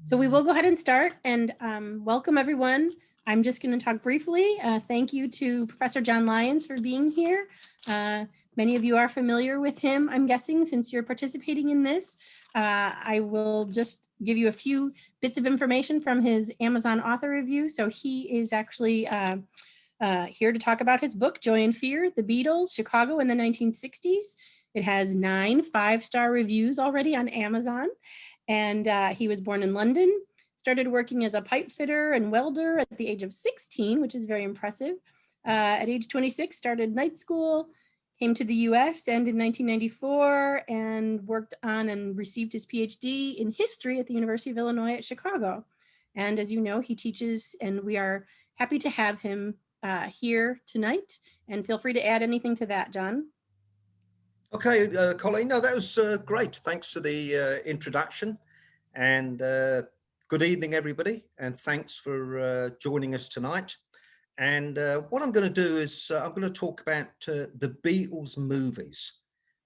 So we will go ahead and start, and welcome everyone. I'm just going to talk briefly. Thank you to Professor John Lyons for being here. Many of you are familiar with him, I'm guessing, since you're participating in this. I will just give you a few bits of information from his Amazon author review. So he is actually here to talk about his book, Joy and Fear, The Beatles, Chicago in the 1960s. It has 9 5-star reviews already on Amazon. And he was born in London, started working as a pipe fitter and welder at the age of 16, which is very impressive. At age 26, started night school, came to the US and in 1994 and worked on and received his PhD in history at the University of Illinois at Chicago. And as you know, he teaches, and we are happy to have him here tonight. And feel free to add anything to that, John. Okay, Colleen, no, that was great. Thanks for the introduction, and good evening, everybody, and thanks for joining us tonight. And what I'm going to do is I'm going to talk about the Beatles movies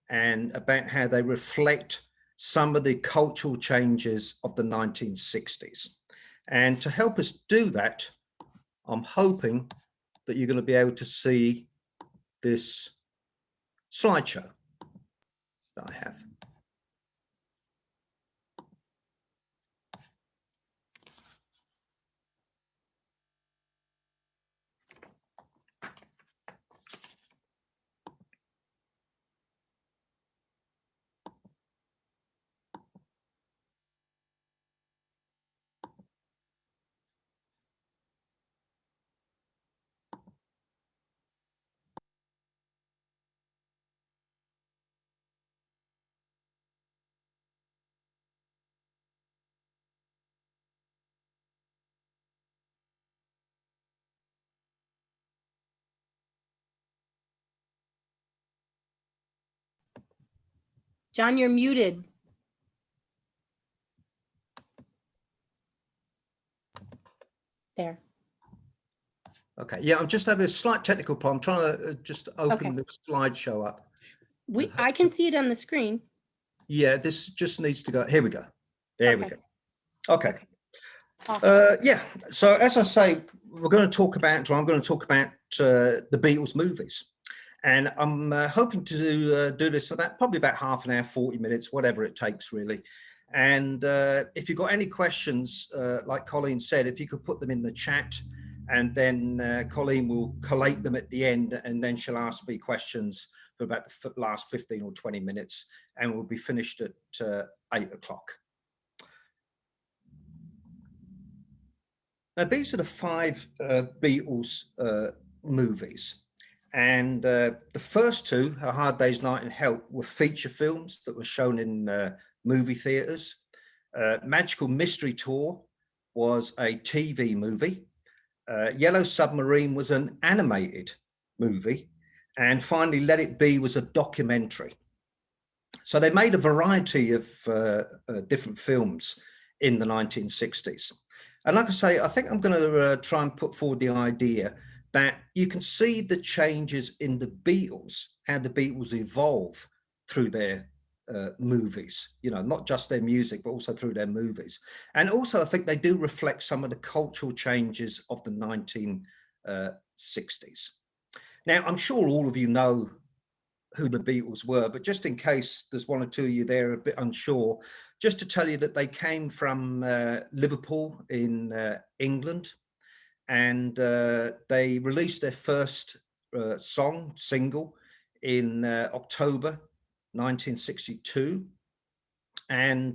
and about how they reflect some of the cultural changes of the 1960s. And to help us do that, I'm hoping that you're going to be able to see this slideshow that I have. John, you're muted. There. Okay, yeah, I'm just having a slight technical problem. I'm trying to just open the slideshow up. I can see it on the screen. Yeah, this just needs to go. Here we go. There we go. Okay. Awesome. Yeah, so as I say, I'm going to talk about the Beatles movies. And I'm hoping to do this about probably about half an hour, 40 minutes, whatever it takes, really. And if you've got any questions, like Colleen said, if you could put them in the chat, and then Colleen will collate them at the end, and then she'll ask me questions for about the last 15 or 20 minutes, and we'll be finished at 8 o'clock. Now, these are the 5 Beatles movies. And the first 2, A Hard Day's Night and Help, were feature films that were shown in movie theaters. Magical Mystery Tour was a TV movie. Yellow Submarine was an animated movie. And finally, Let It Be was a documentary. So they made a variety of different films in the 1960s. And like I say, I think I'm going to try and put forward the idea that you can see the changes in the Beatles, how the Beatles evolve through their movies, you know, not just their music, but also through their movies. And also, I think they do reflect some of the cultural changes of the 1960s. Now, I'm sure all of you know who the Beatles were, but just in case there's one or two of you there a bit unsure, just to tell you that they came from Liverpool in England. And they released their first single in October 1962. And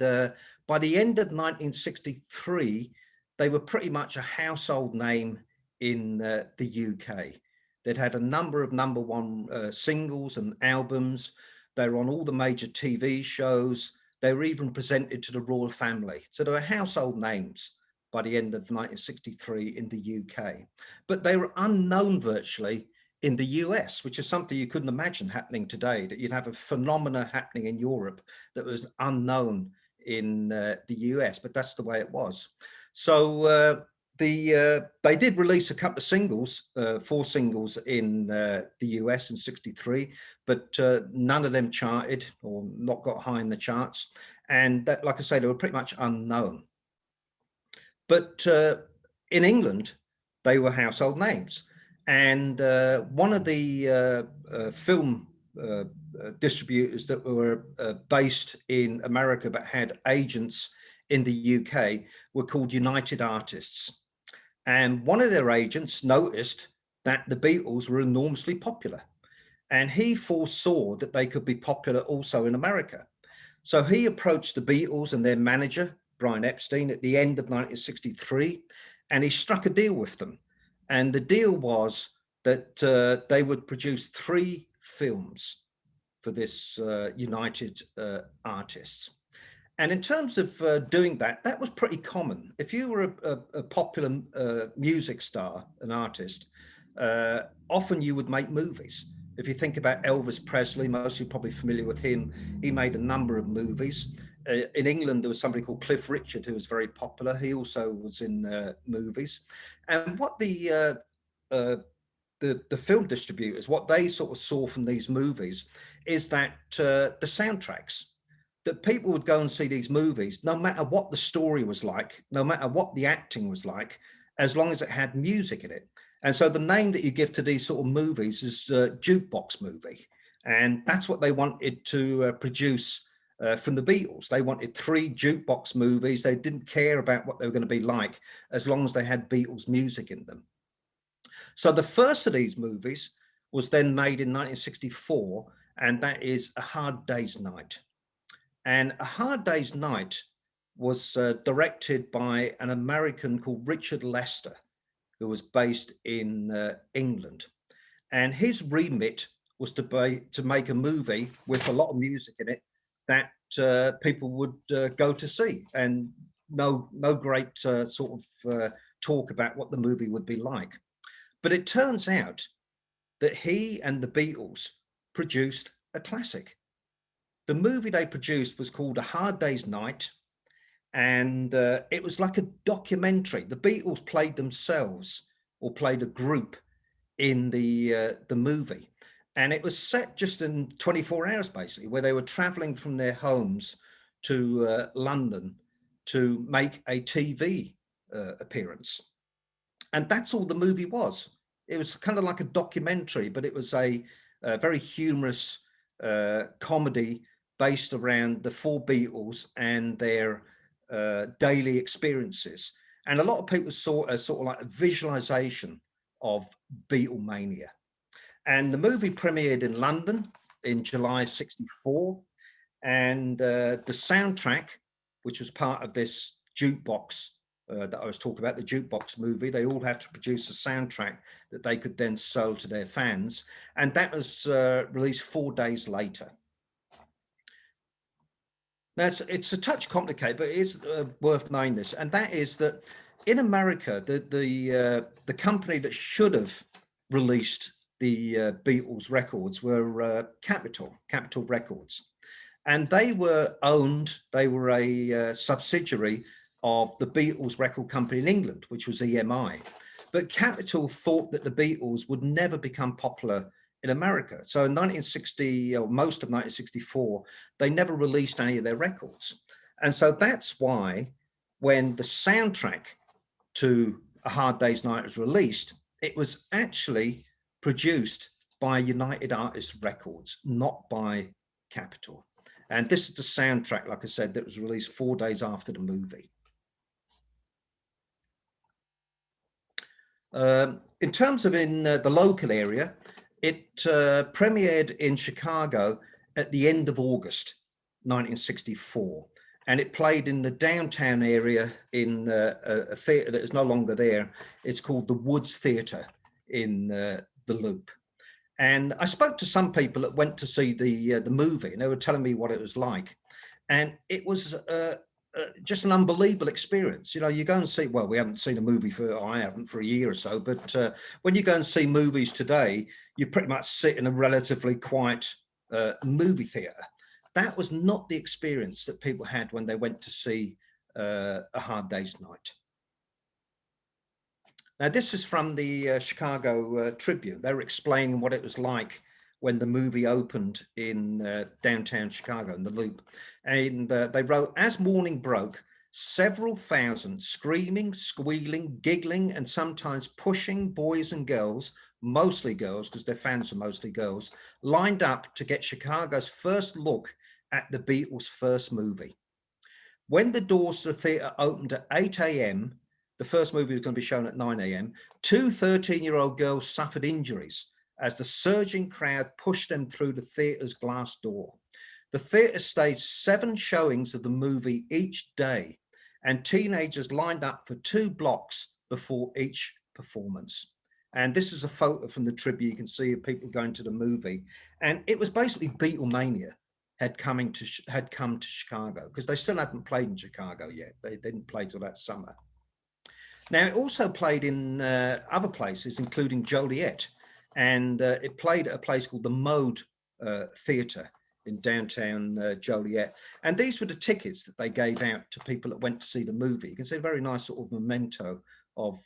by the end of 1963, they were pretty much a household name in the UK. They'd had a number of #1 singles and albums. They were on all the major TV shows. They were even presented to the royal family. So they were household names by the end of 1963 in the UK, but they were unknown virtually in the US, which is something you couldn't imagine happening today, that you'd have a phenomena happening in Europe that was unknown in the US, but that's the way it was. So they did release a couple of singles, 4 singles in the US in 63, but none of them charted or not got high in the charts. And that, like I say, they were pretty much unknown. But in England, they were household names. And one of the film distributors that were based in America but had agents in the UK were called United Artists. And one of their agents noticed that the Beatles were enormously popular. And he foresaw that they could be popular also in America. So he approached the Beatles and their manager, Brian Epstein, at the end of 1963, and he struck a deal with them. And the deal was that they would produce 3 films for this United Artists. And in terms of doing that, that was pretty common. If you were a popular music star, an artist, often you would make movies. If you think about Elvis Presley, most of you are probably familiar with him. He made a number of movies. In England, there was somebody called Cliff Richard who was very popular. He also was in movies. And what the film distributors, what they sort of saw from these movies is that the soundtracks, that people would go and see these movies, no matter what the story was like, no matter what the acting was like, as long as it had music in it. And so the name that you give to these sort of movies is jukebox movie. And that's what they wanted to produce from the Beatles. They wanted 3 jukebox movies. They didn't care about what they were going to be like, as long as they had Beatles music in them. So the first of these movies was then made in 1964, and that is A Hard Day's Night. And A Hard Day's Night was directed by an American called Richard Lester, who was based in England. And his remit was to make a movie with a lot of music in it that people would go to see, and no great sort of talk about what the movie would be like. But it turns out that he and the Beatles produced a classic. The movie they produced was called A Hard Day's Night, and it was like a documentary. The Beatles played themselves, or played a group in the movie, and it was set just in 24 hours, basically, where they were traveling from their homes to London to make a TV appearance. And that's all the movie was. It was kind of like a documentary, but it was a very humorous comedy based around the 4 Beatles and their daily experiences. And a lot of people saw it as sort of like a visualization of Beatlemania. And the movie premiered in London in July '64. And the soundtrack, which was part of this jukebox that I was talking about, the jukebox movie, they all had to produce a soundtrack that they could then sell to their fans. And that was released 4 days later. Now, it's a touch complicated, but it is worth knowing this, and that is that in America, the company that should have released the Beatles records were Capitol Records, and they were a subsidiary of the Beatles record company in England, which was EMI. But Capitol thought that the Beatles would never become popular in America. So in 1960, or most of 1964, they never released any of their records. And so that's why when the soundtrack to A Hard Day's Night was released, it was actually produced by United Artists Records, not by Capitol. And this is the soundtrack, like I said, that was released 4 days after the movie. In terms of in the local area, it premiered in Chicago at the end of August 1964, and it played in the downtown area in a theatre that is no longer there. It's called the Woods Theatre in the Loop. And I spoke to some people that went to see the movie, and they were telling me what it was like. And it was just an unbelievable experience. You know, you go and see, well, we haven't seen a movie I haven't for a year or so, but when you go and see movies today, you pretty much sit in a relatively quiet movie theatre. That was not the experience that people had when they went to see A Hard Day's Night. Now, this is from the Chicago Tribune. They were explaining what it was like when the movie opened in downtown Chicago in the Loop. And they wrote, as morning broke, several thousand screaming, squealing, giggling, and sometimes pushing boys and girls, mostly girls, because their fans are mostly girls, lined up to get Chicago's first look at the Beatles' first movie. When the doors to the theatre opened at 8 a.m., the first movie was going to be shown at 9 a.m., two 13-year-old girls suffered injuries as the surging crowd pushed them through the theatre's glass door. The theatre staged 7 showings of the movie each day, and teenagers lined up for 2 blocks before each performance. And this is a photo from the tribute you can see of people going to the movie. And it was basically Beatlemania had come to Chicago, because they still hadn't played in Chicago yet. They didn't play till that summer. Now, it also played in other places, including Joliet, and it played at a place called the Mode Theatre in downtown Joliet. And these were the tickets that they gave out to people that went to see the movie. You can see a very nice sort of memento of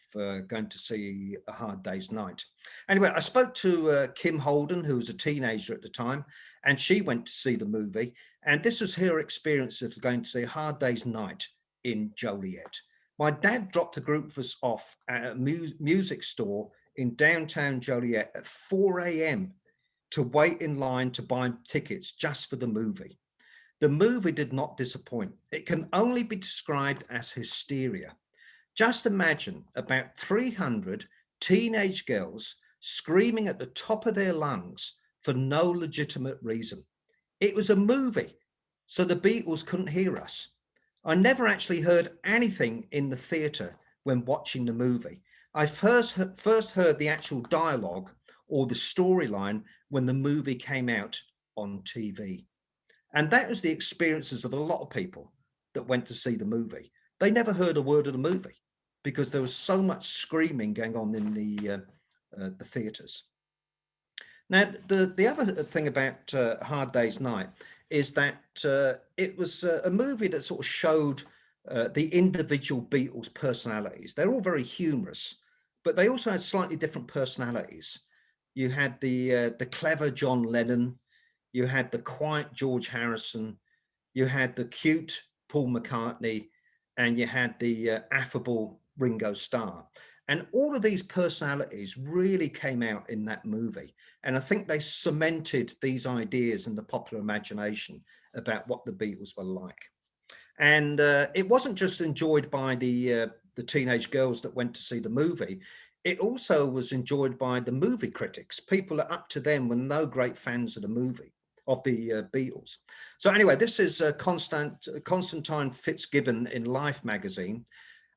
going to see A Hard Day's Night. Anyway, I spoke to Kim Holden, who was a teenager at the time, and she went to see the movie. And this was her experience of going to see A Hard Day's Night in Joliet. My dad dropped a group of us off at a music store in downtown Joliet at 4 a.m. to wait in line to buy tickets just for the movie. The movie did not disappoint. It can only be described as hysteria. Just imagine about 300 teenage girls screaming at the top of their lungs for no legitimate reason. It was a movie, so the Beatles couldn't hear us. I never actually heard anything in the theatre when watching the movie. I first heard the actual dialogue or the storyline when the movie came out on TV. And that was the experiences of a lot of people that went to see the movie. They never heard a word of the movie because there was so much screaming going on in the theatres. Now, the other thing about Hard Day's Night is that it was a movie that sort of showed the individual Beatles' personalities. They're all very humorous, but they also had slightly different personalities. You had the clever John Lennon, you had the quiet George Harrison, you had the cute Paul McCartney, and you had the affable Ringo Starr. And all of these personalities really came out in that movie. And I think they cemented these ideas in the popular imagination about what the Beatles were like. And it wasn't just enjoyed by the teenage girls that went to see the movie. It also was enjoyed by the movie critics. People that up to them were no great fans of the movie, of the Beatles. So anyway, this is Constantine Fitzgibbon in Life magazine.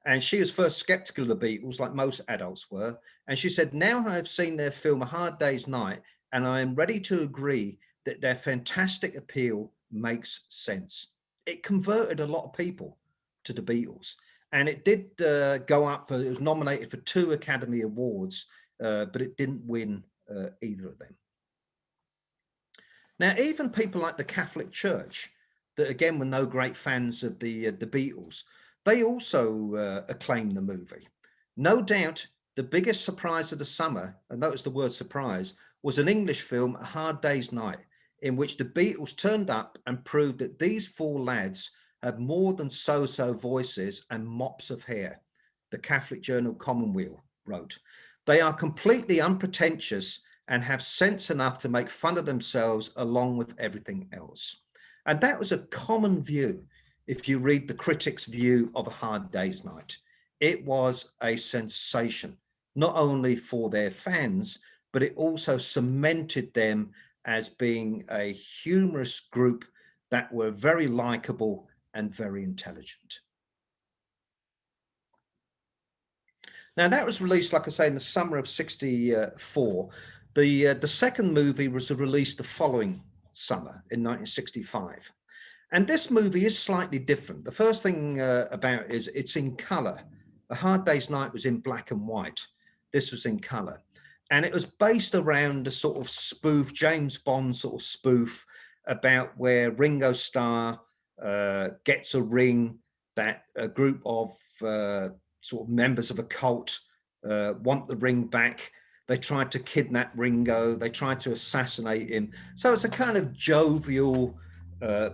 And she was first skeptical of the Beatles, like most adults were. And she said, now I have seen their film A Hard Day's Night, and I am ready to agree that their fantastic appeal makes sense. It converted a lot of people to the Beatles. And it did go up, it was nominated for 2 Academy Awards, but it didn't win either of them. Now, even people like the Catholic Church, that again were no great fans of the Beatles, they also acclaimed the movie. No doubt the biggest surprise of the summer, and notice the word surprise, was an English film, A Hard Day's Night, in which the Beatles turned up and proved that these 4 lads had more than so-so voices and mops of hair, the Catholic journal Commonweal wrote. They are completely unpretentious and have sense enough to make fun of themselves along with everything else. And that was a common view. If you read the critics' view of A Hard Day's Night, it was a sensation, not only for their fans, but it also cemented them as being a humorous group that were very likable and very intelligent. Now, that was released, like I say, in the summer of '64. The second movie was released the following summer in 1965. And this movie is slightly different. The first thing about it is it's in color. A Hard Day's Night was in black and white. This was in color. And it was based around a sort of spoof, James Bond sort of spoof about where Ringo Starr gets a ring that a group of sort of members of a cult want the ring back. They tried to kidnap Ringo. They tried to assassinate him. So it's a kind of jovial,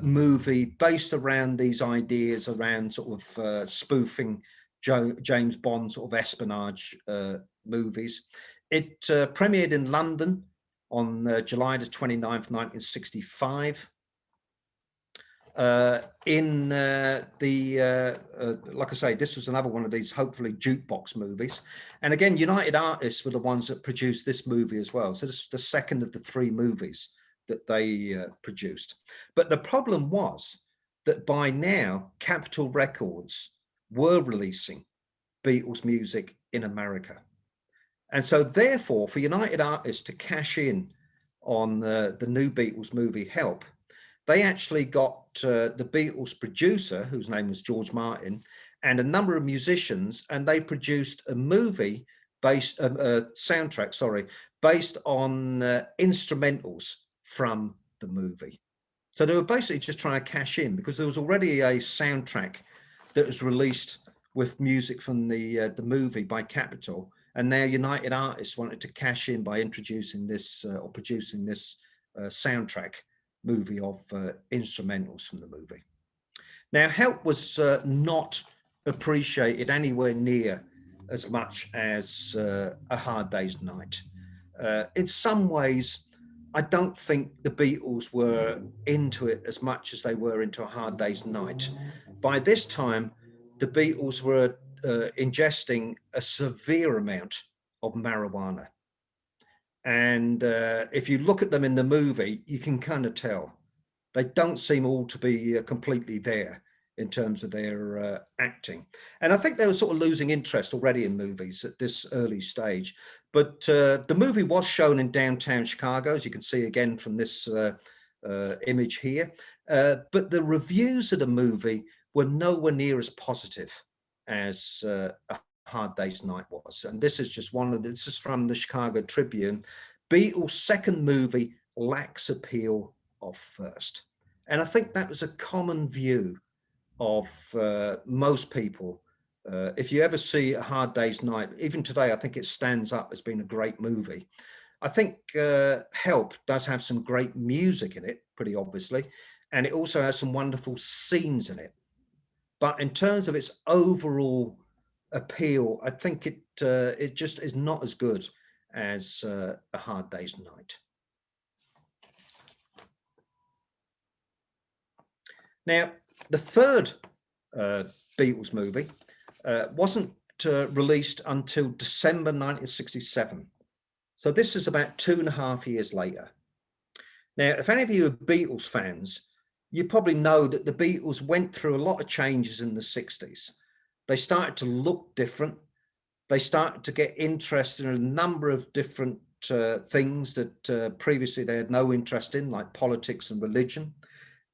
movie based around these ideas around sort of spoofing James Bond sort of espionage movies. It premiered in London on July the 29th, 1965. Like I say, this was another one of these hopefully jukebox movies. And again, United Artists were the ones that produced this movie as well. So this is the second of the three movies that they produced. But the problem was that by now, Capitol Records were releasing Beatles music in America. And so therefore, for United Artists to cash in on the new Beatles movie, Help, they actually got the Beatles producer, whose name was George Martin, and a number of musicians, and they produced a movie based, soundtrack, sorry, based on instrumentals from the movie. So they were basically just trying to cash in because there was already a soundtrack that was released with music from the movie by Capitol, and now United Artists wanted to cash in by introducing this or producing this soundtrack movie of instrumentals from the movie. Now, Help was not appreciated anywhere near as much as A Hard Day's Night. In some ways, I don't think the Beatles were into it as much as they were into A Hard Day's Night. By this time, the Beatles were ingesting a severe amount of marijuana. And if you look at them in the movie, you can kind of tell. They don't seem all to be completely there in terms of their acting. And I think they were sort of losing interest already in movies at this early stage. But the movie was shown in downtown Chicago, as you can see again from this image here. But the reviews of the movie were nowhere near as positive as A Hard Day's Night was. And this is just this is from the Chicago Tribune. Beatles' second movie lacks appeal of first. And I think that was a common view of most people. If you ever see A Hard Day's Night, even today, I think it stands up as being a great movie. I think Help does have some great music in it, pretty obviously, and it also has some wonderful scenes in it. But in terms of its overall appeal, I think it just is not as good as A Hard Day's Night. Now, the third Beatles movie wasn't released until December 1967. So this is about 2.5 years later. Now, if any of you are Beatles fans, you probably know that the Beatles went through a lot of changes in the 60s. They started to look different. They started to get interested in a number of different things that previously they had no interest in, like politics and religion.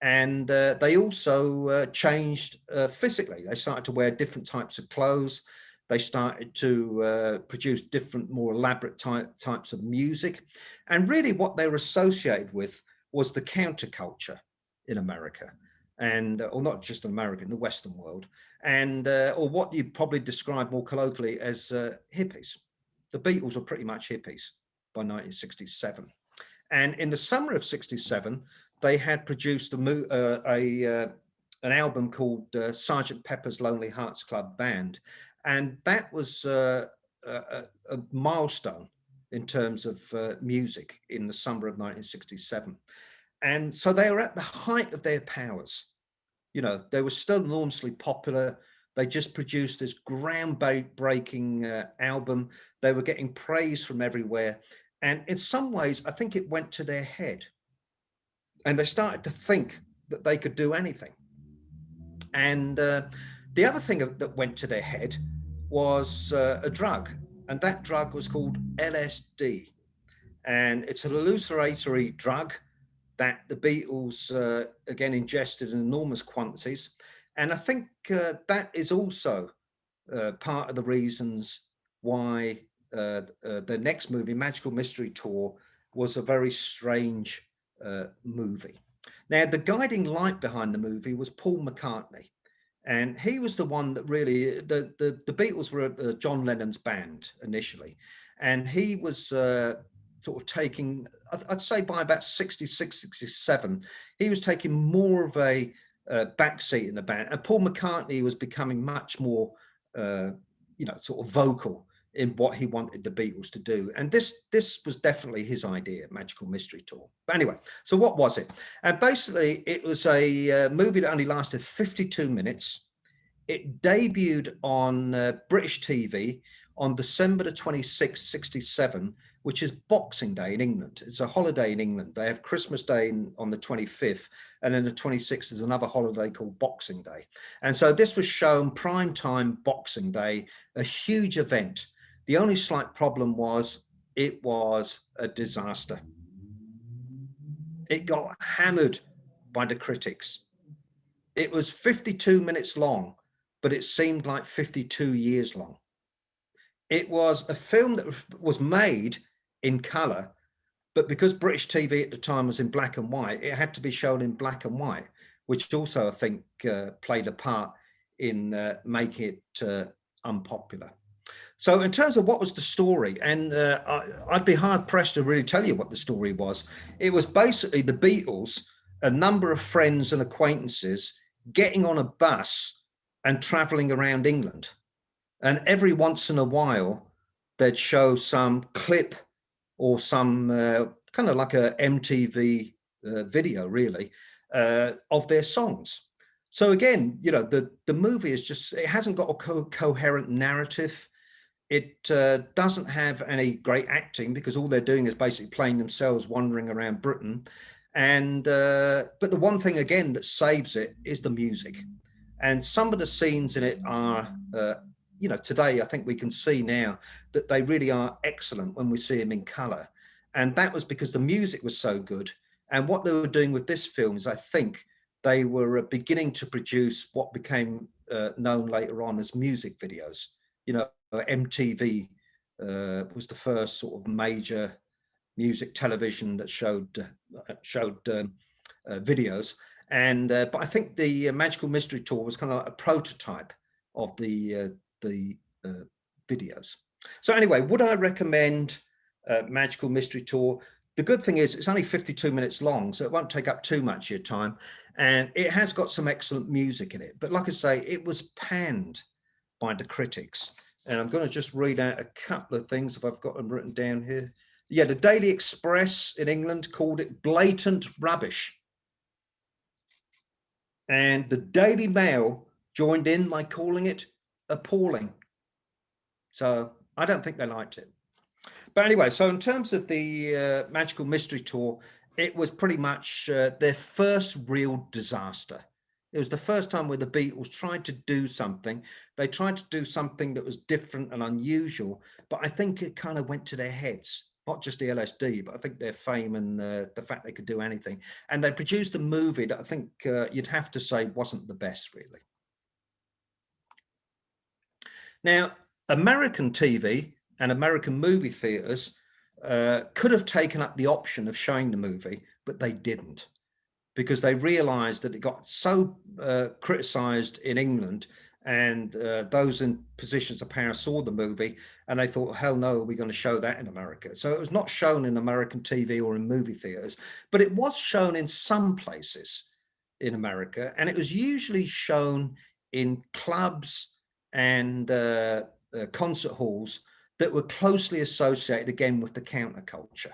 And they also changed physically. They started to wear different types of clothes. They started to produce different, more elaborate types of music. And really what they were associated with was the counterculture in America, and or not just in America, in the Western world, and or what you'd probably describe more colloquially as hippies. The Beatles were pretty much hippies by 1967. And in the summer of 67, they had produced an album called Sgt. Pepper's Lonely Hearts Club Band. And that was a milestone in terms of music in the summer of 1967. And so they were at the height of their powers. You know, they were still enormously popular. They just produced this groundbreaking album. They were getting praise from everywhere. And in some ways, I think it went to their head. And they started to think that they could do anything. And the other thing that went to their head was a drug. And that drug was called LSD. And it's a hallucinatory drug that the Beatles, again, ingested in enormous quantities. And I think that is also part of the reasons why the next movie, Magical Mystery Tour, was a very strange movie. Now, the guiding light behind the movie was Paul McCartney. And he was the one that really, the Beatles were John Lennon's band initially. And he was sort of taking, I'd say by about 66, 67, he was taking more of a backseat in the band, and Paul McCartney was becoming much more, sort of vocal in what he wanted the Beatles to do. And this was definitely his idea, Magical Mystery Tour. But anyway, so what was it? And basically, it was a movie that only lasted 52 minutes. It debuted on British TV on December the 26th, 67, which is Boxing Day in England. It's a holiday in England. They have Christmas Day on the 25th, and then the 26th is another holiday called Boxing Day. And so this was shown prime time Boxing Day, a huge event. The only slight problem was it was a disaster. It got hammered by the critics. It was 52 minutes long, but it seemed like 52 years long. It was a film that was made in color, but because British TV at the time was in black and white, it had to be shown in black and white, which also, I think, played a part in making it unpopular. So in terms of what was the story, and I'd be hard pressed to really tell you what the story was. It was basically the Beatles, a number of friends and acquaintances getting on a bus and traveling around England. And every once in a while, they'd show some clip or some kind of like a MTV video, really, of their songs. So again, the movie is just, it hasn't got a coherent narrative. It doesn't have any great acting because all they're doing is basically playing themselves wandering around Britain. And but the one thing again that saves it is the music. And some of the scenes in it are, today I think we can see now that they really are excellent when we see them in color. And that was because the music was so good. And what they were doing with this film is, I think, they were beginning to produce what became known later on as music videos. MTV was the first sort of major music television that showed videos. And but I think the Magical Mystery Tour was kind of like a prototype of the videos. So anyway, would I recommend Magical Mystery Tour? The good thing is it's only 52 minutes long, so it won't take up too much of your time. And it has got some excellent music in it. But like I say, it was panned by the critics. And I'm going to just read out a couple of things if I've got them written down here. Yeah, the Daily Express in England called it blatant rubbish. And the Daily Mail joined in by calling it appalling. So I don't think they liked it. But anyway, so in terms of the Magical Mystery Tour, it was pretty much their first real disaster. It was the first time where the Beatles tried to do something. They tried to do something that was different and unusual, but I think it kind of went to their heads, not just the LSD, but I think their fame and the fact they could do anything. And they produced a movie that I think you'd have to say wasn't the best, really. Now, American TV and American movie theaters could have taken up the option of showing the movie, but they didn't, because they realized that it got so criticized in England, and those in positions of power saw the movie and they thought, hell no, are we going to show that in America? So it was not shown in American TV or in movie theaters, but it was shown in some places in America, and it was usually shown in clubs and concert halls that were closely associated again with the counterculture.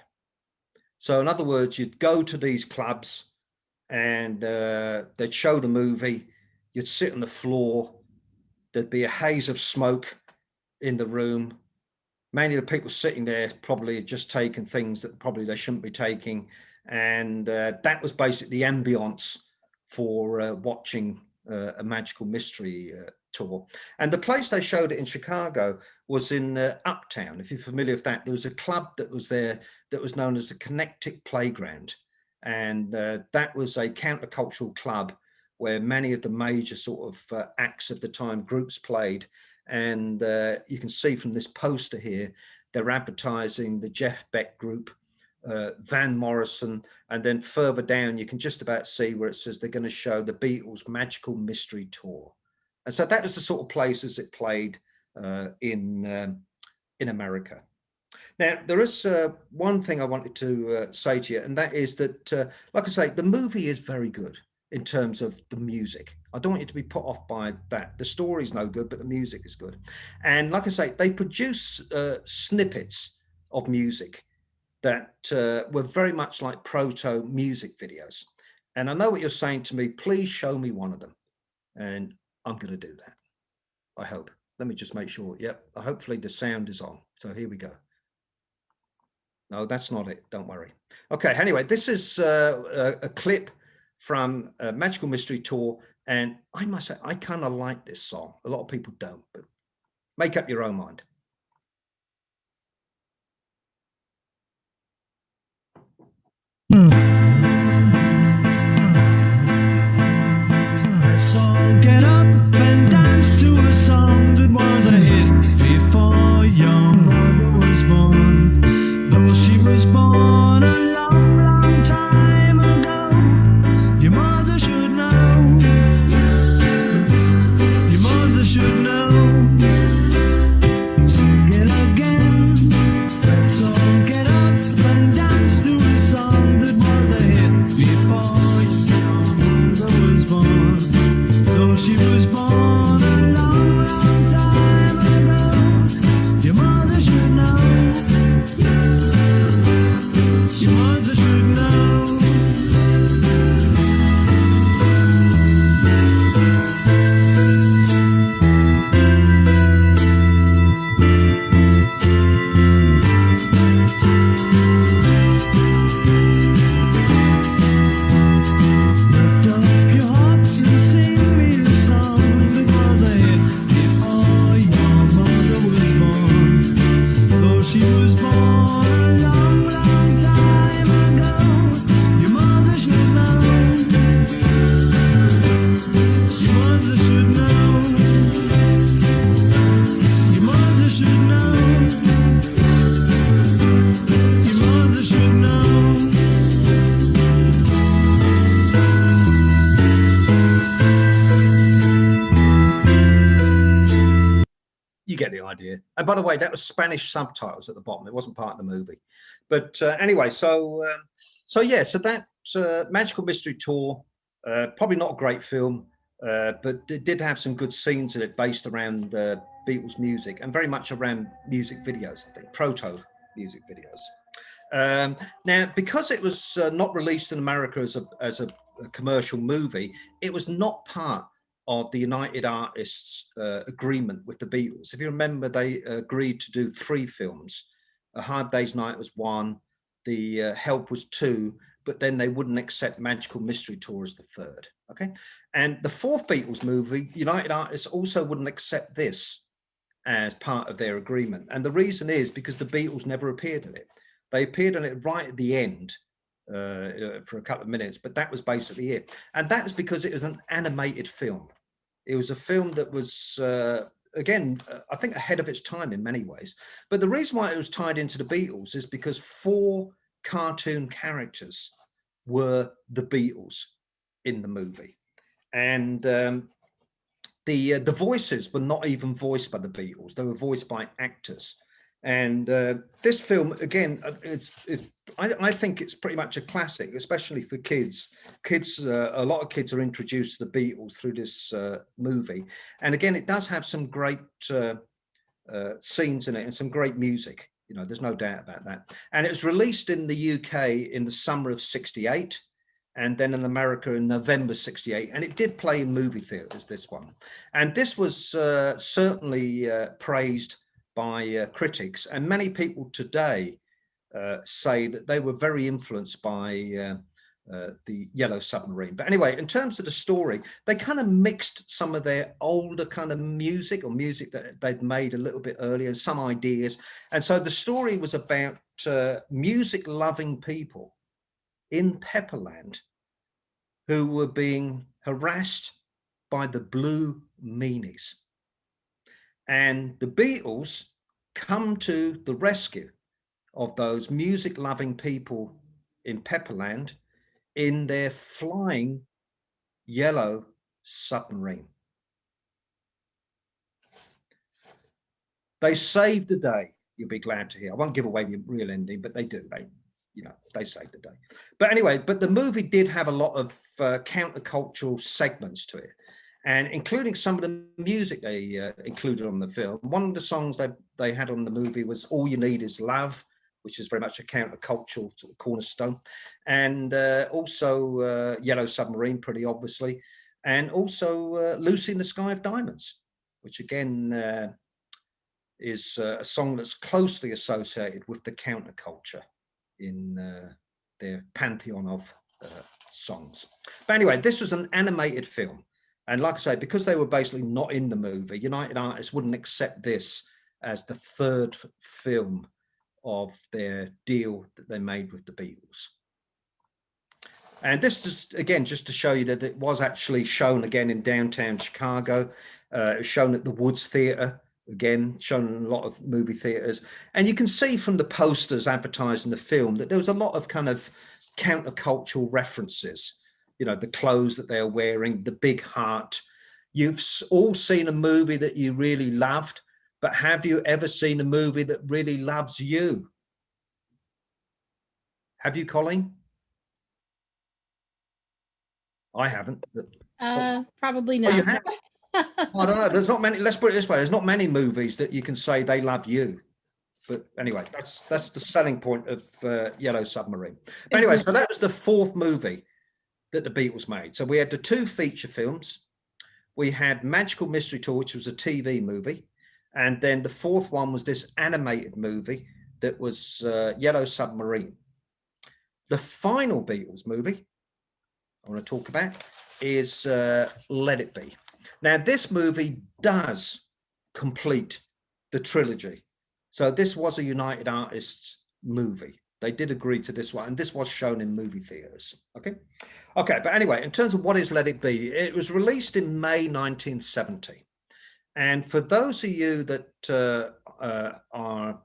So in other words, you'd go to these clubs and they'd show the movie, you'd sit on the floor, there'd be a haze of smoke in the room. Many of the people sitting there probably had just taken things that probably they shouldn't be taking. And that was basically the ambience for watching a Magical Mystery Tour. And the place they showed it in Chicago was in Uptown. If you're familiar with that, there was a club that was there that was known as the Connecticut Playground. And that was a countercultural club where many of the major sort of acts of the time, groups played. And you can see from this poster here, they're advertising the Jeff Beck Group, Van Morrison, and then further down, you can just about see where it says they're going to show the Beatles Magical Mystery Tour. And so that was the sort of places it played in America. Now, there is one thing I wanted to say to you, and that is that, like I say, the movie is very good in terms of the music. I don't want you to be put off by that. The story's no good, but the music is good. And like I say, they produce snippets of music that were very much like proto music videos. And I know what you're saying to me, please show me one of them. And I'm going to do that, I hope. Let me just make sure. Yep, hopefully the sound is on. So here we go. No, that's not it. Don't worry. Okay. Anyway, this is a clip from Magical Mystery Tour. And I must say, I kind of like this song. A lot of people don't, but make up your own mind. So get up and dance to a song that was a hit before your mother was born. Though she was born a long, long time ago, your mother should know. Your mother should know. Sing it again. Let's all get up and dance to a song that was a hit before your mother was born. Though she was born a long, long time ago, your mother should know. Your mother should know. Lift up your hearts and sing me a song that was a hit before your mother was born. Though she was born a long, long time ago, your mother should know. Your mother should know. Your mother should know. Your mother should know. You get the idea. And by the way, that was Spanish subtitles at the bottom. It wasn't part of the movie. But anyway, so yeah, so that Magical Mystery Tour, probably not a great film, but it did have some good scenes in it based around Beatles music and very much around music videos, I think, proto music videos. Now, because it was not released in America as a commercial movie, it was not part of the United Artists agreement with the Beatles. If you remember, they agreed to do 3 films. A Hard Day's Night was 1, The Help was 2, but then they wouldn't accept Magical Mystery Tour as the 3rd. Okay, and the 4th Beatles movie, United Artists also wouldn't accept this as part of their agreement. And the reason is because the Beatles never appeared in it. They appeared in it right at the end for a couple of minutes, but that was basically it. And that's because it was an animated film. It was a film that was, again, I think ahead of its time in many ways. But the reason why it was tied into the Beatles is because 4 cartoon characters were the Beatles in the movie. And the voices were not even voiced by the Beatles. They were voiced by actors. And this film, again, I think it's pretty much a classic, especially for kids. A lot of kids are introduced to the Beatles through this movie. And again, it does have some great scenes in it and some great music. You know, there's no doubt about that. And it was released in the UK in the summer of '68. And then in America in November '68. And it did play in movie theaters, this one. And this was certainly praised by critics, and many people today say that they were very influenced by the Yellow Submarine. But anyway, in terms of the story, they kind of mixed some of their older kind of music or music that they'd made a little bit earlier, some ideas. And so the story was about music loving people in Pepperland who were being harassed by the Blue Meanies. And the Beatles come to the rescue of those music-loving people in Pepperland in their flying yellow submarine. They saved the day. you'll be glad to hear. I won't give away the real ending, but they do. They saved the day. But anyway, the movie did have a lot of countercultural segments to it, and including some of the music they included on the film. One of the songs they had on the movie was "All You Need Is Love," which is very much a countercultural sort of cornerstone, and also "Yellow Submarine," pretty obviously, and also "Lucy in the Sky of Diamonds," which again is a song that's closely associated with the counterculture in their pantheon of songs. But anyway, this was an animated film. And like I say, because they were basically not in the movie, United Artists wouldn't accept this as the third film of their deal that they made with the Beatles. And this is, again, just to show you that it was actually shown again in downtown Chicago. It was shown at the Woods Theatre, again, shown in a lot of movie theatres. And you can see from the posters advertising the film that there was a lot of kind of countercultural references. The clothes that they're wearing, the big heart. You've all seen a movie that you really loved, but have you ever seen a movie that really loves you? Have you, Colleen? I haven't. Probably Oh, not. you have? I don't know. There's not many. Let's put it this way: there's not many movies that you can say they love you. But anyway, that's the selling point of Yellow Submarine. But anyway, so that was the fourth movie that the Beatles made. So we had the two feature films. We had Magical Mystery Tour, which was a TV movie, and then the fourth one was this animated movie that was Yellow Submarine. The final Beatles movie I want to talk about is Let It Be. Now, this movie does complete the trilogy. So this was a United Artists movie. They did agree to this one, and this was shown in movie theaters. Okay. But anyway, in terms of what is Let It Be, it was released in May 1970. And for those of you that are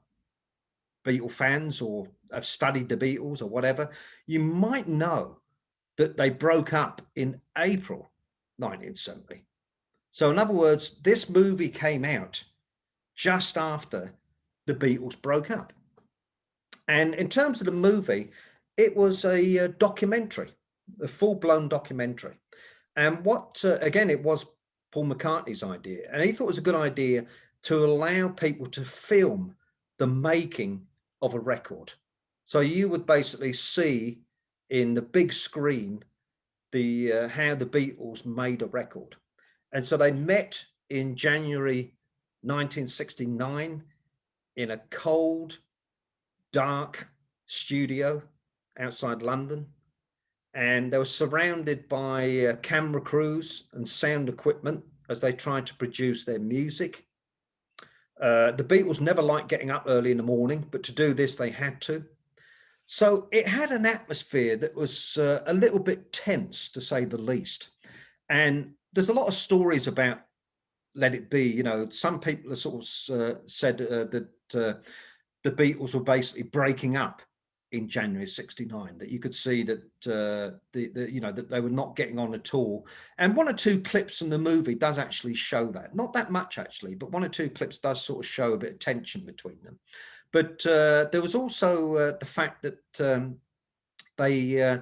Beatle fans or have studied the Beatles or whatever, you might know that they broke up in April 1970. So in other words, this movie came out just after the Beatles broke up. And in terms of the movie, it was a documentary, a full-blown documentary. And again, it was Paul McCartney's idea. And he thought it was a good idea to allow people to film the making of a record. So you would basically see in the big screen how the Beatles made a record. And so they met in January 1969 in a cold, dark studio outside London. And they were surrounded by camera crews and sound equipment as they tried to produce their music. The Beatles never liked getting up early in the morning, but to do this, they had to. So it had an atmosphere that was a little bit tense, to say the least. And there's a lot of stories about Let It Be. Some people have sort of said that the Beatles were basically breaking up in January '69. That you could see that that they were not getting on at all. And one or two clips from the movie does actually show that. Not that much actually, but one or two clips does sort of show a bit of tension between them. But there was also the fact that they,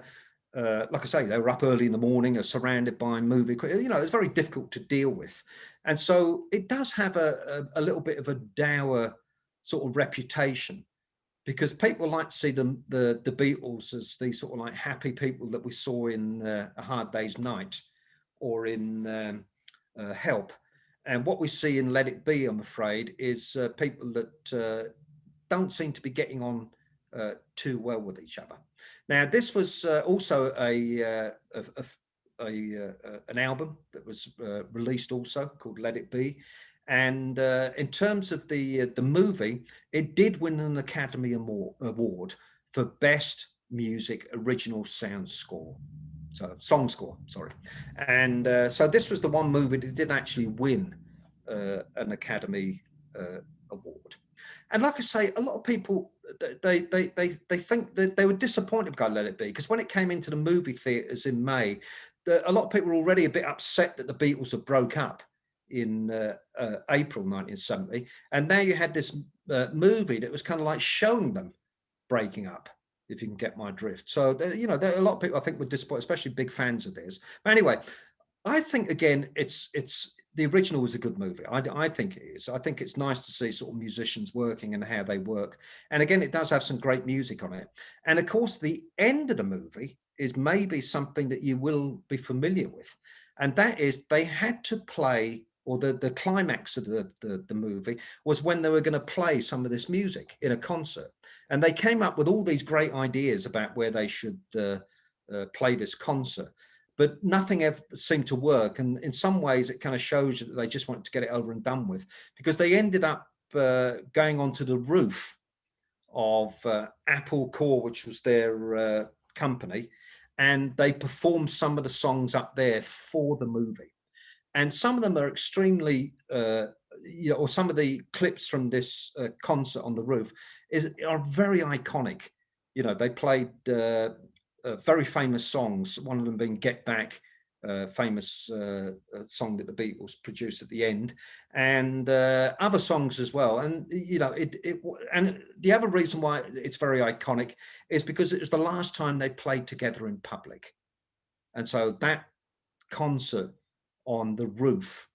like I say, they were up early in the morning, are surrounded by movie. It's very difficult to deal with, and so it does have a little bit of a dour sort of reputation, because people like to see the Beatles as these sort of like happy people that we saw in A Hard Day's Night or in Help, and what we see in Let It Be, I'm afraid, is people that don't seem to be getting on too well with each other. Now, this was also an album that was released also called Let It Be. And in terms of the movie, it did win an Academy Award for Best Music Original Sound Score. So song score, sorry. And so this was the one movie that did actually win an Academy Award. And like I say, a lot of people, they think that they were disappointed by Let It Be, because when it came into the movie theaters in May, a lot of people were already a bit upset that the Beatles had broke up in April 1970. And now you had this movie that was kind of like showing them breaking up, if you can get my drift. So, you know, there are a lot of people I think were disappointed, especially big fans of this. But anyway, I think, again, it's the original was a good movie. I think it is. I think it's nice to see sort of musicians working and how they work. And again, it does have some great music on it. And of course, the end of the movie is maybe something that you will be familiar with. And that is they had to play, or the climax of the movie was when they were going to play some of this music in a concert. And they came up with all these great ideas about where they should play this concert. But nothing ever seemed to work. And in some ways, it kind of shows you that they just wanted to get it over and done with, because they ended up going onto the roof of Apple Corps, which was their company, and they performed some of the songs up there for the movie. And some of them are extremely, you know, or some of the clips from this concert on the roof are very iconic. You know, they played very famous songs, one of them being Get Back, famous song that the Beatles produced at the end, and other songs as well. And, you know, and the other reason why it's very iconic is because it was the last time they played together in public. And so that concert on the roof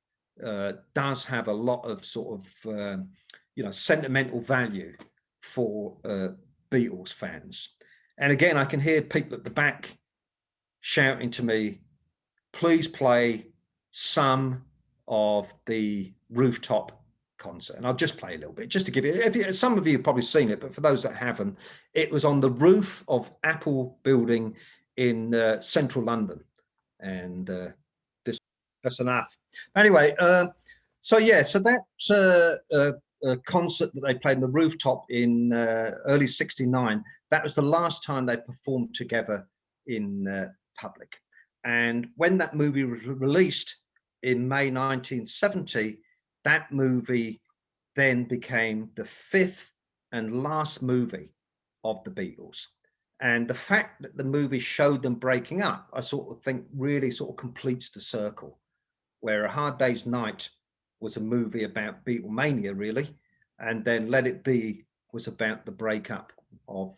does have a lot of sort of, you know, sentimental value for Beatles fans. And again, I can hear people at the back shouting to me, please play some of the Rooftop Concert. And I'll just play a little bit, just to give you, some of you have probably seen it, but for those that haven't, it was on the roof of Apple building in central London. And that's enough. Anyway, so yeah, so that's a concert that they played in the Rooftop in early '69. That was the last time they performed together in public. And when that movie was released in May 1970, that movie then became the 5th and last movie of the Beatles. And the fact that the movie showed them breaking up, I sort of think really sort of completes the circle, where A Hard Day's Night was a movie about Beatlemania, really, and then Let It Be was about the breakup of,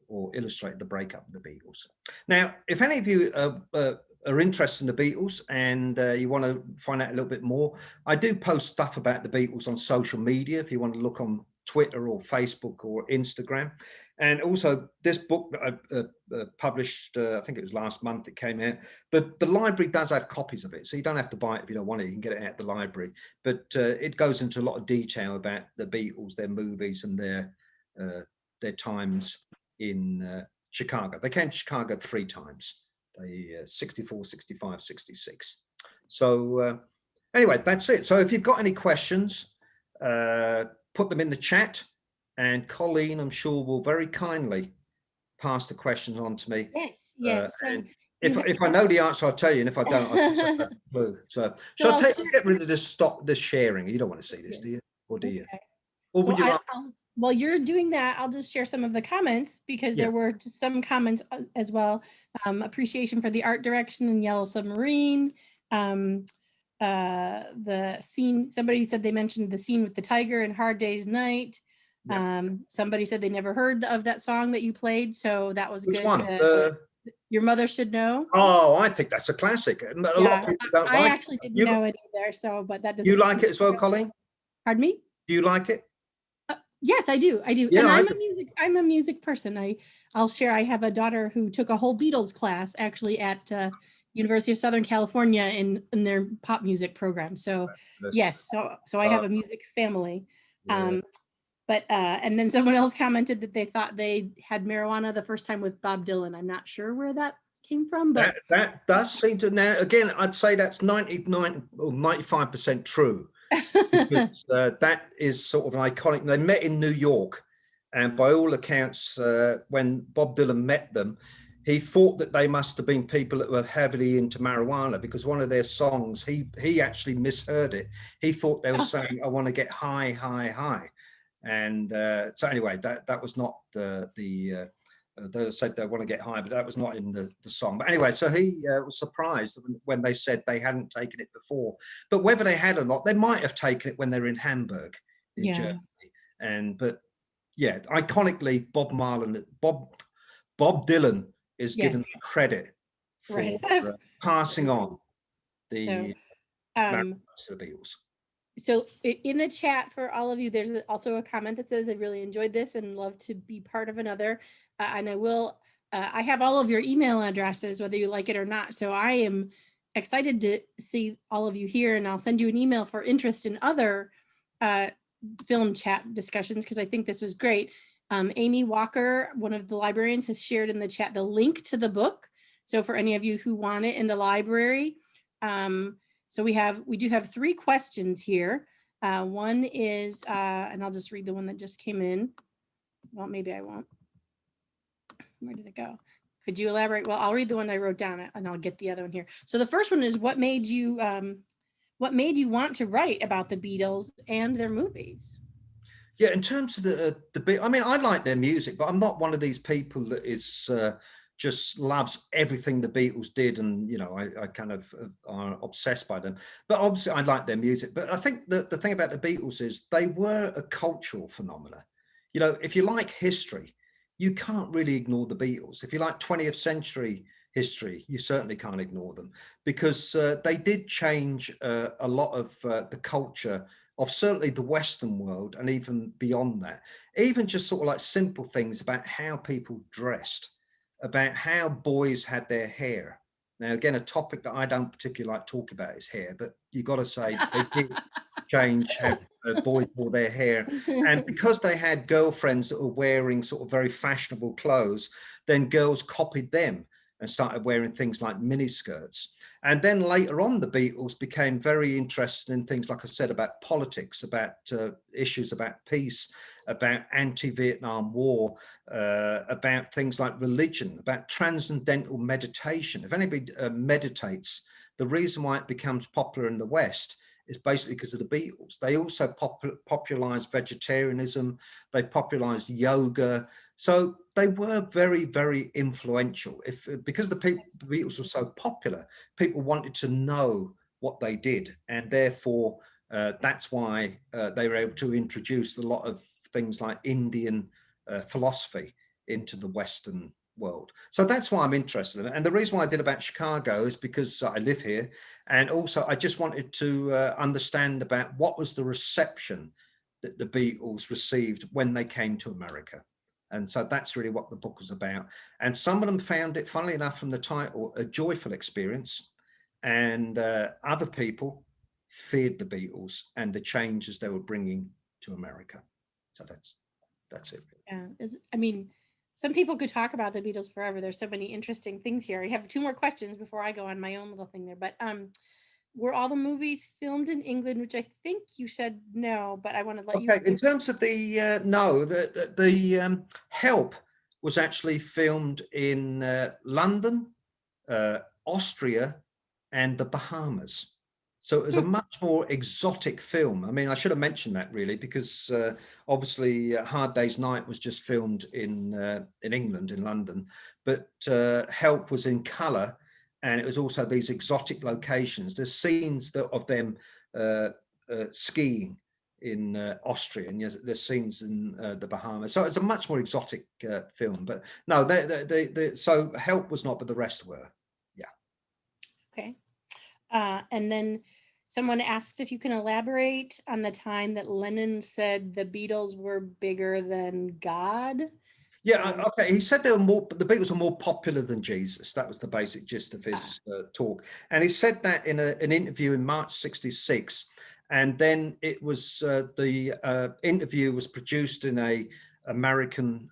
or illustrate the breakup of the Beatles. Now, if any of you are interested in the Beatles and you want to find out a little bit more, I do post stuff about the Beatles on social media, if you want to look on Twitter or Facebook or Instagram. And also this book that I published, I think it was last month it came out, but the library does have copies of it. So you don't have to buy it if you don't want it, you can get it at the library. But it goes into a lot of detail about the Beatles, their movies and their times in Chicago. They came to Chicago 3 times, 64, 65, 66. So anyway, that's it. So if you've got any questions, put them in the chat, and Colleen, I'm sure, will very kindly pass the questions on to me. Yes, yes. So if I know the answer, I'll tell you, and if I don't, I'll just have a clue. So shall I get rid of this, stop this sharing? You don't want to see this, do you? Or do you? Or would you like? While you're doing that, I'll just share some of the comments, because there were just some comments as well. Appreciation for the art direction in Yellow Submarine. The scene, somebody said they mentioned the scene with the tiger in Hard Day's Night. Somebody said they never heard of that song that you played, so that was good. One? Your Mother Should Know. Oh, I think that's a classic. A lot of people don't like it. I actually didn't know it either, so, but that doesn't. You like it as well, Colleen? Pardon me? Do you like it? Yes, I do. Yeah, and I'm a music person. I'll share. I have a daughter who took a whole Beatles class actually at University of Southern California in their pop music program. So yes, so I have a music family. Yeah. But and then someone else commented that they thought they had marijuana the first time with Bob Dylan. I'm not sure where that came from, but that does seem to, now again, I'd say that's 99 or 95% true. Because, that is sort of an iconic. They met in New York, and by all accounts, when Bob Dylan met them, he thought that they must have been people that were heavily into marijuana, because one of their songs, he actually misheard it. He thought they were saying, "I want to get high, high, high," and so anyway, that was not the They said they want to get high, but that was not in the song. But anyway, so he was surprised when they said they hadn't taken it before. But whether they had or not, they might have taken it when they were in Hamburg in Yeah. Germany. But yeah, iconically, Bob Dylan is Yeah. given credit for Right. passing on the So, to the Beatles. So in the chat for all of you, there's also a comment that says, I really enjoyed this and love to be part of another. And I will, I have all of your email addresses, whether you like it or not. So I am excited to see all of you here, and I'll send you an email for interest in other film chat discussions, because I think this was great. Amy Walker, one of the librarians, has shared in the chat the link to the book. So for any of you who want it in the library, so we do have 3 questions here. One is, and I'll just read the one that just came in. Well, maybe I won't. Where did it go? Could you elaborate? Well, I'll read the one I wrote down and I'll get the other one here. So the first one is, what made you want to write about the Beatles and their movies? Yeah, in terms of the I mean, I like their music, but I'm not one of these people that is just loves everything the Beatles did, and I kind of are obsessed by them. But obviously I like their music. But I think the thing about the Beatles is they were a cultural phenomena. If you like history, you can't really ignore the Beatles. If you like 20th century history, you certainly can't ignore them, because they did change a lot of the culture of certainly the Western world, and even beyond that. Even just sort of like simple things about how people dressed, about how boys had their hair. Now, again, a topic that I don't particularly like talk about is hair, but you got to say they did change how boys wore their hair. And because they had girlfriends that were wearing sort of very fashionable clothes, then girls copied them and started wearing things like miniskirts. And then later on, the Beatles became very interested in things, like I said, about politics, about issues about peace, about anti-Vietnam War, about things like religion, about transcendental meditation. If anybody meditates, the reason why it becomes popular in the West is basically because of the Beatles. They also popularized vegetarianism, they popularized yoga. So they were very, very influential. Because the Beatles were so popular, people wanted to know what they did, and therefore that's why they were able to introduce a lot of things like Indian philosophy into the Western world. So that's why I'm interested in it. And the reason why I did about Chicago is because I live here, and also I just wanted to understand about what was the reception that the Beatles received when they came to America. And so that's really what the book was about. And some of them found it, funnily enough, from the title, a joyful experience. And other people feared the Beatles and the changes they were bringing to America. So that's it. Yeah, I mean, some people could talk about the Beatles forever. There's so many interesting things here. I have 2 more questions before I go on my own little thing there. But were all the movies filmed in England, which I think you said no, but I want to let you. Okay, in terms of the no, the Help was actually filmed in London, Austria, and the Bahamas. So it was a much more exotic film. I mean, I should have mentioned that really, because obviously Hard Day's Night was just filmed in England, in London, but Help was in colour, and it was also these exotic locations. There's scenes of them skiing in Austria, and there's scenes in the Bahamas. So it's a much more exotic film. But no, so Help was not, but the rest were. Yeah. Okay. And then someone asks if you can elaborate on the time that Lennon said the Beatles were bigger than God. Yeah, okay. He said the Beatles were more popular than Jesus. That was the basic gist of his talk. And he said that in an interview in March '66. And then it was the interview was produced in a American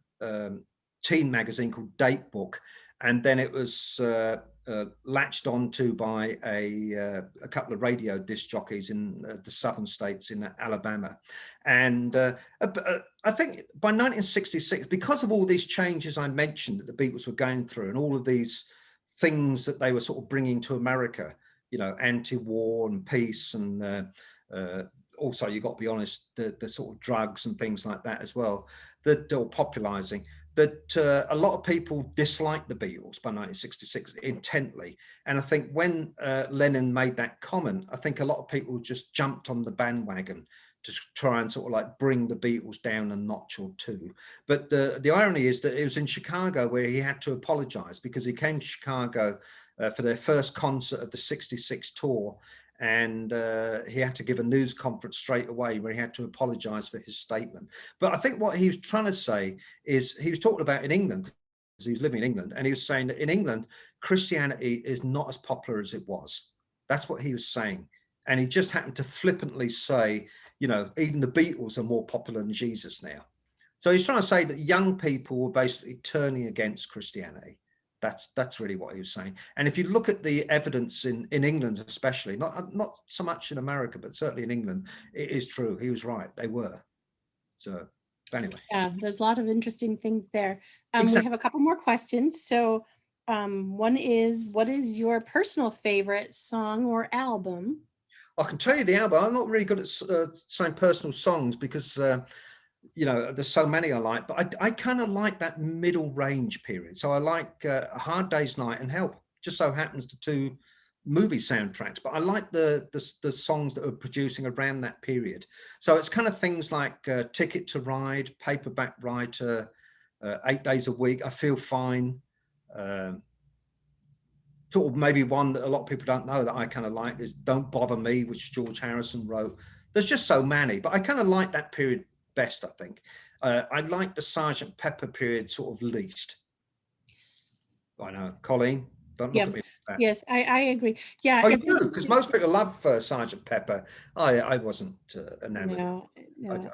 teen magazine called Date Book. And then it was latched onto by a couple of radio disc jockeys in the southern states in Alabama. And I think by 1966, because of all these changes I mentioned that the Beatles were going through, and all of these things that they were sort of bringing to America, anti-war and peace, and also, you got to be honest, the sort of drugs and things like that as well, that are popularizing. that a lot of people disliked the Beatles by 1966 intently. And I think when Lennon made that comment, I think a lot of people just jumped on the bandwagon to try and sort of like bring the Beatles down a notch or two. But the irony is that it was in Chicago where he had to apologize, because he came to Chicago for their first concert of the 66 tour. And he had to give a news conference straight away where he had to apologize for his statement. But I think what he was trying to say is, he was talking about in England, because he was living in England, and he was saying that in England, Christianity is not as popular as it was. That's what he was saying. And he just happened to flippantly say, you know, even the Beatles are more popular than Jesus now. So he's trying to say that young people were basically turning against Christianity. That's really what he was saying. And if you look at the evidence in England, especially, not so much in America, but certainly in England, it is true. He was right. They were. So anyway. Yeah, there's a lot of interesting things there. We Exactly. have a couple more questions. So one is, what is your personal favorite song or album? I can tell you the album. I'm not really good at saying personal songs, because you know, there's so many I like, but I kind of like that middle range period. So I like A Hard Day's Night and Help. Just so happens to two movie soundtracks, but I like the songs that were producing around that period. So it's kind of things like Ticket to Ride, Paperback Writer, 8 Days a Week, I Feel Fine. Sort of maybe one that a lot of people don't know that I kind of like is Don't Bother Me, which George Harrison wrote. There's just so many, but I kind of like that period best, I think. I like the Sgt. Pepper period sort of least. I know, Colleen, don't look at me like that. Yes, I agree. Yeah. Oh, you do? Because most people love Sgt. Pepper. I wasn't enamored. No.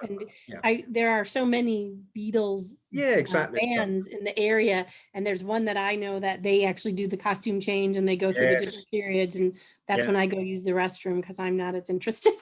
And Yeah. there are so many Beatles Exactly. bands in the area, and there's one that I know that they actually do the costume change and they go through the different periods, and that's when I go use the restroom, because I'm not as interested.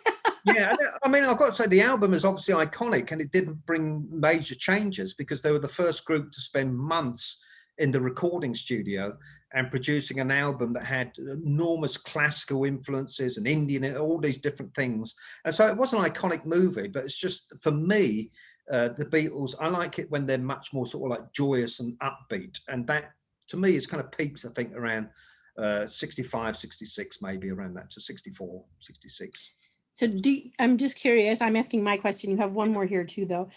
Yeah, I mean, I've got to say the album is obviously iconic, and it didn't bring major changes, because they were the first group to spend months in the recording studio and producing an album that had enormous classical influences and Indian, all these different things. And so it was an iconic movie, but it's just, for me, the Beatles, I like it when they're much more sort of like joyous and upbeat. And that, to me, is kind of peaks, I think, around 65, 66, maybe around that, to 64, 66. So I'm just curious, I'm asking my question. You have one more here too, though.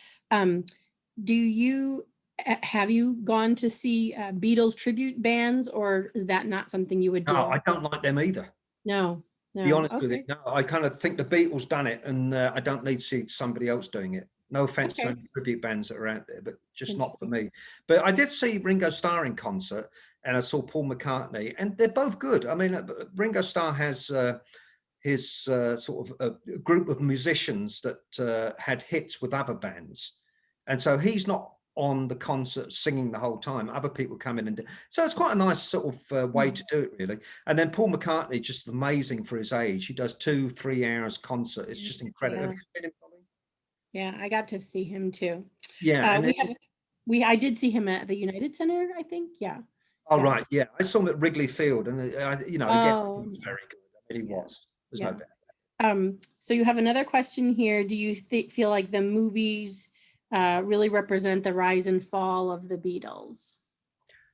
Have you gone to see Beatles tribute bands, or is that not something you would do? No, I don't like them either. No. Be honest with you. No, I kind of think the Beatles done it, and I don't need to see somebody else doing it. No offense to any tribute bands that are out there, but just not for me. But I did see Ringo Starr in concert, and I saw Paul McCartney, and they're both good. I mean, Ringo Starr has his sort of a group of musicians that had hits with other bands, and so he's not on the concert singing the whole time. Other people come in and do. So it's quite a nice sort of way to do it, really. And then Paul McCartney, just amazing for his age. He does 2-3 hours concert. It's just incredible. Yeah. Have you seen him, Colleen? Yeah, I got to see him too. Yeah. I did see him at the United Center, I think. Yeah. Oh, right. Yeah. I saw him at Wrigley Field, and you know, again, he was very good. I mean, he was. There's no doubt. So you have another question here. Do you feel like the movies really represent the rise and fall of the Beatles?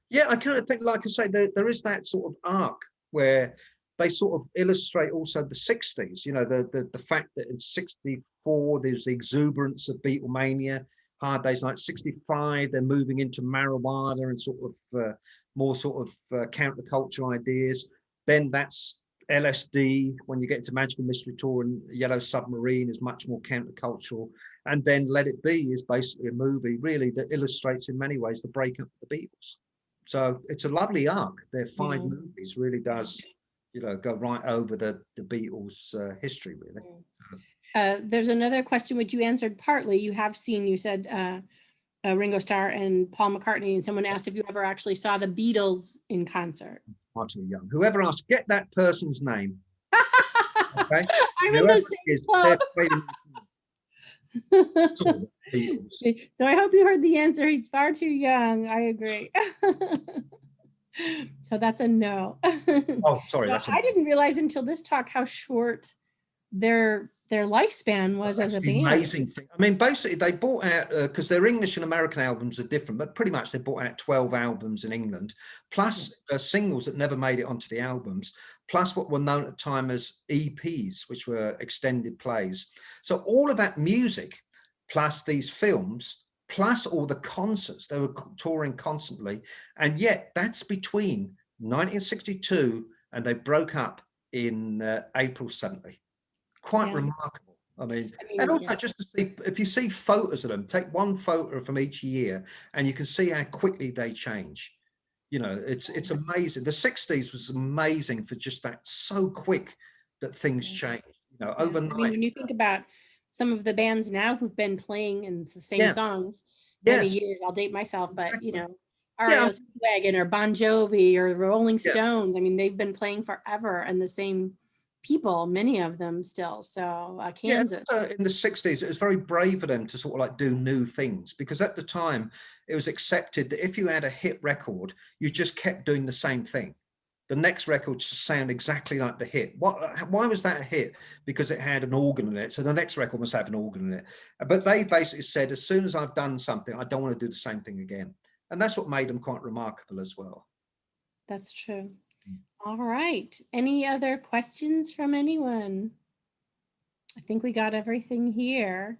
Yeah, I kind of think, like I say, there is that sort of arc where they sort of illustrate also the 60s, you know, the fact that in 64, there's the exuberance of Beatlemania. Hard Day's Night, 65, they're moving into marijuana and sort of more sort of counterculture ideas. Then that's LSD, when you get into Magical Mystery Tour, and Yellow Submarine is much more countercultural. And then Let It Be is basically a movie, really, that illustrates in many ways the breakup of the Beatles. So it's a lovely arc. Their 5 movies really does, you know, go right over the Beatles' history, really. There's another question which you answered partly. You said Ringo Starr and Paul McCartney, and someone asked if you ever actually saw the Beatles in concert. Far too young. Whoever asked, get that person's name. Okay? I'm in the same club. So I hope you heard the answer. He's far too young. I agree. So that's a no. Oh, sorry. I didn't realize until this talk how short their their lifespan was as a the band. amazing thing. I mean, basically, they bought out because their English and American albums are different, but pretty much they bought out 12 albums in England, plus singles that never made it onto the albums, plus what were known at the time as EPs, which were extended plays. So all of that music, plus these films, plus all the concerts, they were touring constantly, and yet that's between 1962 and they broke up in April 70. Quite remarkable. I mean, and also just to see, if you see photos of them, take one photo from each year and you can see how quickly they change. You know, it's amazing. The 60s was amazing for just that, so quick that things change, you know, overnight. I mean, when you think about some of the bands now who've been playing and it's the same songs many years, I'll date myself, but you know, REO Speedwagon or Bon Jovi or Rolling Stones, I mean, they've been playing forever and the same people, many of them still. So Kansas. In the 60s, it was very brave of them to sort of like do new things, because at the time it was accepted that if you had a hit record, you just kept doing the same thing. The next record should sound exactly like the hit. Why was that a hit? Because it had an organ in it. So the next record must have an organ in it. But they basically said, as soon as I've done something, I don't want to do the same thing again. And that's what made them quite remarkable as well. That's true. All right. Any other questions from anyone? I think we got everything here.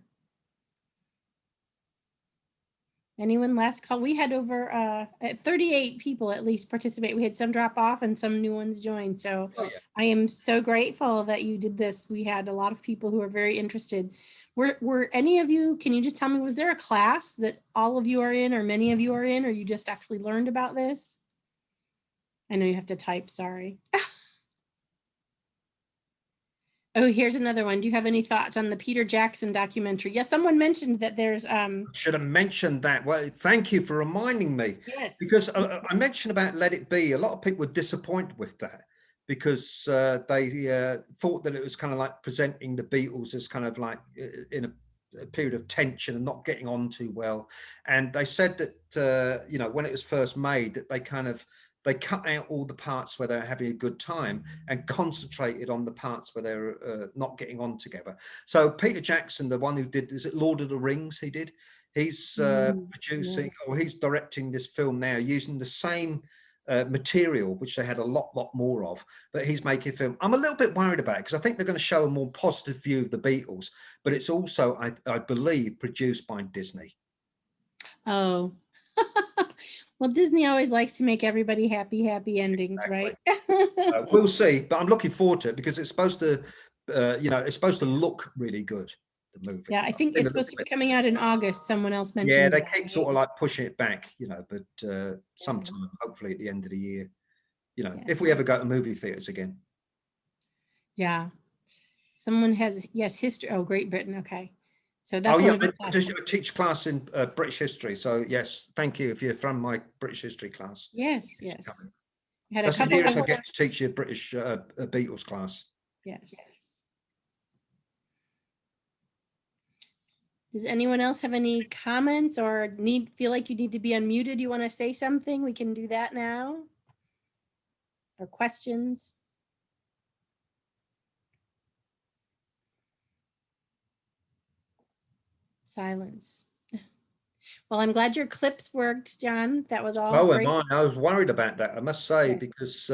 Anyone last call? We had over 38 people at least participate. We had some drop off and some new ones join. So I am so grateful that you did this. We had a lot of people who are very interested. Were any of you, can you just tell me, was there a class that all of you are in or many of you are in, or you just actually learned about this? I know you have to type, sorry. Oh, here's another one. Do you have any thoughts on the Peter Jackson documentary? Yes, someone mentioned that there's should have mentioned that. Well, thank you for reminding me. Yes. Because I mentioned about Let It Be. A lot of people were disappointed with that because they thought that it was kind of like presenting the Beatles as kind of like in a period of tension and not getting on too well. And they said that, you know, when it was first made, that they cut out all the parts where they're having a good time and concentrated on the parts where they're not getting on together. So Peter Jackson, the one who did, is it Lord of the Rings he did? He's producing, or he's directing this film now using the same material, which they had a lot more of, but he's making a film. I'm a little bit worried about it because I think they're going to show a more positive view of the Beatles, but it's also, I believe, produced by Disney. Oh. Well, Disney always likes to make everybody happy endings, exactly. Right? We'll see, but I'm looking forward to it because it's supposed to, you know, it's supposed to look really good, the movie. Yeah, I think it's supposed to be coming out in August. Someone else mentioned. Yeah, they keep sort of like pushing it back, you know, but sometime, hopefully at the end of the year, you know, if we ever go to movie theaters again. Yeah. Someone has, yes, history. Oh, Great Britain. Okay. So that's I teach class in British history. So yes, thank you if you're from my British history class. Yes. Had That's the nearest I get to teach you a British Beatles class. Yes. Does anyone else have any comments or feel like you need to be unmuted? You want to say something? We can do that now. Or questions? Silence. Well, I'm glad your clips worked, John. That was all great. I was worried about that, I must say, because